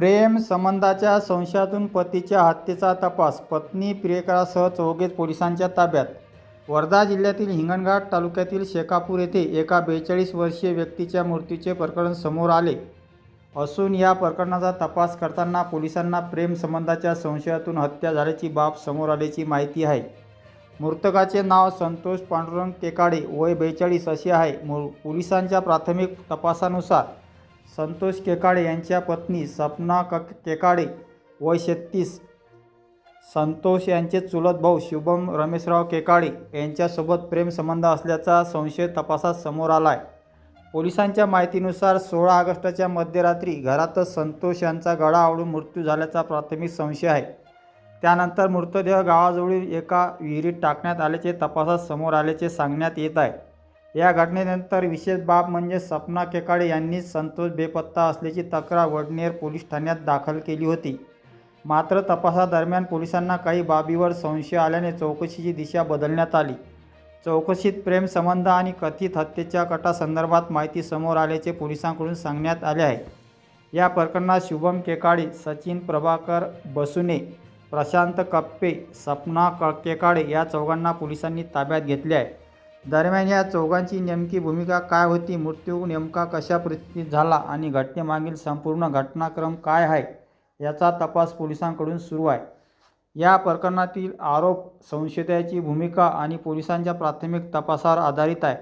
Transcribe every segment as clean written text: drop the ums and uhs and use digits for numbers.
प्रेम संबंधाच्या संशयातून पतीच्या हत्येचा तपास. पत्नी प्रियकरासह चौघेच पोलिसांच्या ताब्यात. वर्धा जिल्ह्यातील हिंगणघाट तालुक्यातील शेकापूर येथे एका 42 वर्षीय व्यक्तीच्या मृत्यूचे प्रकरण समोर आले असून या प्रकरणाचा तपास करताना पोलिसांना प्रेम संबंधाच्या संशयातून हत्या झाल्याची बाब समोर आल्याची माहिती आहे. मृतकाचे नाव संतोष पांडुरंग केकाडे, वय 42 असे आहे. पोलिसांच्या प्राथमिक तपासानुसार संतोष केकाडे यांच्या पत्नी सपना केकाडे, वय 36, संतोष यांचे चुलत भाऊ शुभम रमेशराव केकाडे यांच्यासोबत प्रेमसंबंध असल्याचा संशय तपासात समोर आला आहे. पोलिसांच्या माहितीनुसार 16 ऑगस्टच्या मध्यरात्री घरातच संतोष यांचा गळा आवळून मृत्यू झाल्याचा प्राथमिक संशय आहे. त्यानंतर मृतदेह गावाजवळील एका विहिरीत टाकण्यात आल्याचे तपासात समोर आल्याचे सांगण्यात येत आहे. या घटनेनंतर विशेष बाब म्हणजे सपना केकाडे यांनीच संतोष बेपत्ता असल्याची तक्रार वडनेर पोलीस ठाण्यात दाखल केली होती. मात्र तपासादरम्यान पोलिसांना काही बाबीवर संशय आल्याने चौकशीची दिशा बदलण्यात आली. चौकशीत प्रेमसंबंध आणि कथित हत्येच्या कटासंदर्भात माहिती समोर आल्याचे पोलिसांकडून सांगण्यात आले आहे. या प्रकरणात शुभम केकाडे, सचिन प्रभाकर बसुने, प्रशांत कप्पे, सपना केकाडे या चौघांना पोलिसांनी ताब्यात घेतले आहे. दरम्यान या चौघांची नेमकी भूमिका काय होती, मृत्यू नेमका कशा परिस्थितीत झाला आणि घटनेमागील संपूर्ण घटनाक्रम काय आहे याचा तपास पोलिसांकडून सुरू आहे. या प्रकरणातील आरोप, संशयिताची भूमिका आणि पोलिसांच्या प्राथमिक तपासावर आधारित आहे.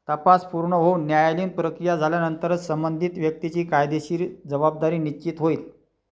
तपास पूर्ण होऊन न्यायालयीन प्रक्रिया झाल्यानंतरच संबंधित व्यक्तीची कायदेशीर जबाबदारी निश्चित होईल.